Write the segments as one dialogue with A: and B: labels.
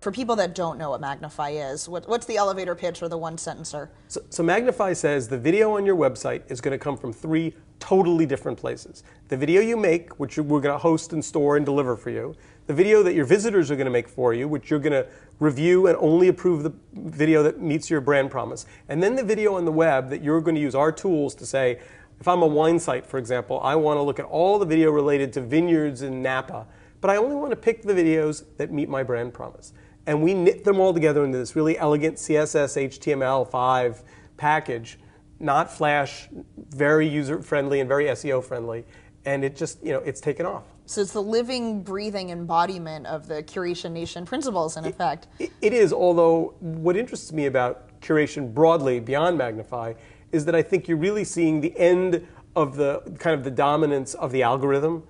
A: For people that don't know what Magnify is, what's the elevator pitch or the one-sentencer?
B: So Magnify says the video on your website is going to come from 3 totally different places. The video you make, which we're going to host and store and deliver for you. The video that your visitors are going to make for you, which you're going to review and only approve the video that meets your brand promise. And then the video on the web that you're going to use our tools to say, if I'm a wine site, for example, I want to look at all the video related to vineyards in Napa, but I only want to pick the videos that meet my brand promise. And we knit them all together into this really elegant CSS HTML5 package, not Flash, very user-friendly and very SEO-friendly. And it just, it's taken off.
A: So it's the living, breathing embodiment of the Curation Nation principles, in effect.
B: It is, although what interests me about curation broadly, beyond Magnify, is that I think you're really seeing the end of the kind of the dominance of the algorithm,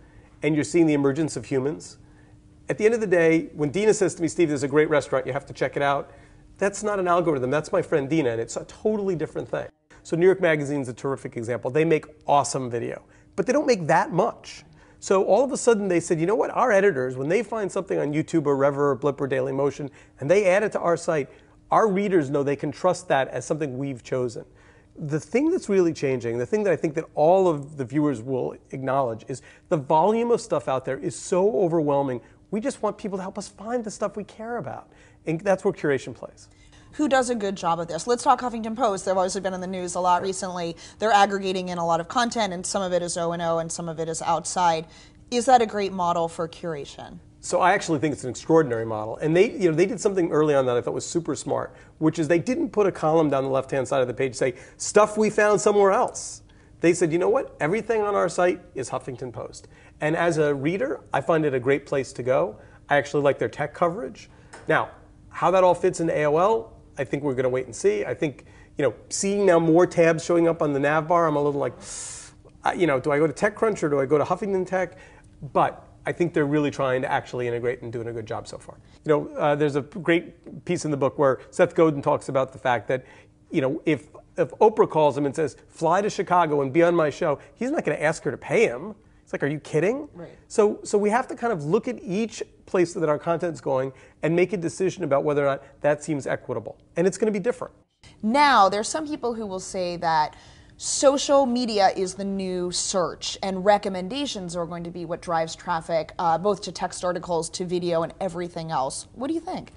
B: and you're seeing the emergence of humans. At the end of the day, when Dina says to me, Steve, there's a great restaurant, you have to check it out, that's not an algorithm. That's my friend Dina, and it's a totally different thing. So New York Magazine's a terrific example. They make awesome video, but they don't make that much. So all of a sudden they said, you know what, our editors, when they find something on YouTube or Rever or Blip or Dailymotion, and they add it to our site, our readers know they can trust that as something we've chosen. The thing that's really changing, the thing that I think that all of the viewers will acknowledge, is the volume of stuff out there is so overwhelming. We just want people to help us find the stuff we care about. And that's where curation plays.
A: Who does a good job of this? Let's talk Huffington Post. They've obviously been in the news a lot recently. They're aggregating in a lot of content, and some of it is O&O and some of it is outside. Is that a great model for curation?
B: So I actually think it's an extraordinary model. And they did something early on that I thought was super smart, which is they didn't put a column down the left-hand side of the page say, stuff we found somewhere else. They said, you know what? Everything on our site is Huffington Post. And as a reader, I find it a great place to go. I actually like their tech coverage. Now, how that all fits into AOL, I think we're going to wait and see. I think, seeing now more tabs showing up on the nav bar, I'm a little like, do I go to TechCrunch or do I go to Huffington Tech? But I think they're really trying to actually integrate and doing a good job so far. There's a great piece in the book where Seth Godin talks about the fact that, if Oprah calls him and says, fly to Chicago and be on my show, he's not going to ask her to pay him. It's like, are you kidding?
A: Right.
B: So we have to kind of look at each place that our content's going and make a decision about whether or not that seems equitable. And it's going to be different.
A: Now, there's some people who will say that social media is the new search, and recommendations are going to be what drives traffic, both to text articles, to video, and everything else. What do you think?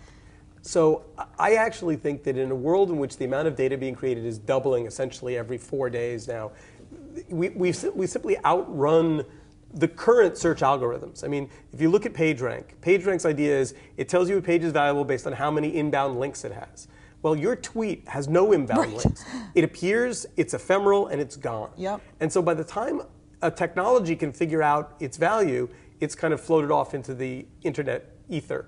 B: So I actually think that in a world in which the amount of data being created is doubling essentially every 4 days now, we simply outrun the current search algorithms. I mean, if you look at PageRank, PageRank's idea is it tells you a page is valuable based on how many inbound links it has. Well, your tweet has no inbound links. It appears, it's ephemeral, and it's gone.
A: Yep.
B: And so by the time a technology can figure out its value, it's kind of floated off into the internet ether.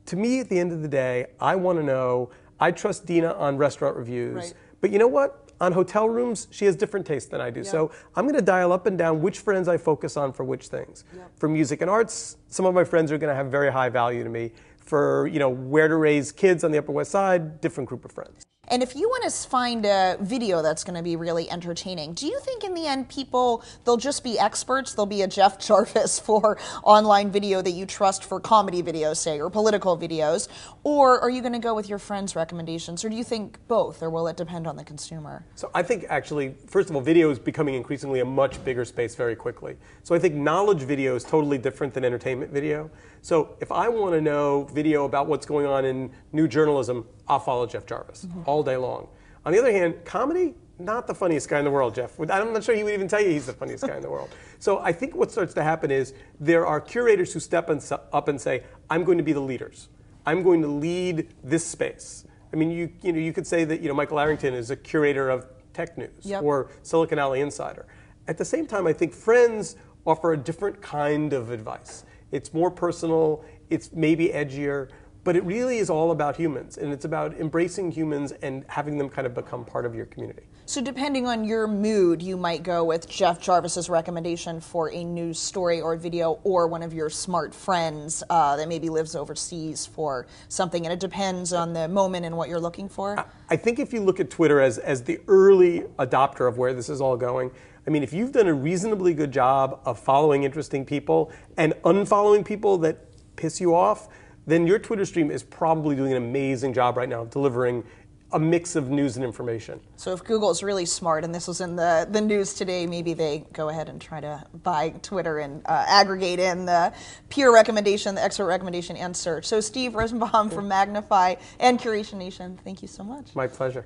B: To me, at the end of the day, I want to know, I trust Dina on restaurant reviews,
A: right.
B: But you know what? On hotel rooms, she has different taste than I do. Yep. So I'm going to dial up and down which friends I focus on for which things. Yep. For music and arts, some of my friends are going to have very high value to me. For where to raise kids on the Upper West Side, different group of friends.
A: And if you want to find a video that's going to be really entertaining, do you think in the end they'll just be experts? They'll be a Jeff Jarvis for online video that you trust for comedy videos, say, or political videos? Or are you going to go with your friends' recommendations? Or do you think both, or will it depend on the consumer?
B: So I think actually, first of all, video is becoming increasingly a much bigger space very quickly. So I think knowledge video is totally different than entertainment video. So if I want to know video about what's going on in new journalism, I'll follow Jeff Jarvis all day long. On the other hand, comedy, not the funniest guy in the world, Jeff. I'm not sure he would even tell you he's the funniest guy in the world. So I think what starts to happen is there are curators who step up and say, I'm going to be the leaders. I'm going to lead this space. I mean, you could say that Michael Arrington is a curator of tech news, yep, or Silicon Valley Insider. At the same time, I think friends offer a different kind of advice. It's more personal, it's maybe edgier, but it really is all about humans, and it's about embracing humans and having them kind of become part of your community.
A: So depending on your mood, you might go with Jeff Jarvis's recommendation for a news story or video, or one of your smart friends that maybe lives overseas for something, and it depends on the moment and what you're looking for?
B: I think if you look at Twitter as the early adopter of where this is all going, I mean, if you've done a reasonably good job of following interesting people and unfollowing people that piss you off, then your Twitter stream is probably doing an amazing job right now of delivering a mix of news and information.
A: So if Google is really smart, and this was in the news today, maybe they go ahead and try to buy Twitter and aggregate in the peer recommendation, the expert recommendation, and search. So Steve Rosenbaum from Magnify and Curation Nation, thank you so much.
B: My pleasure.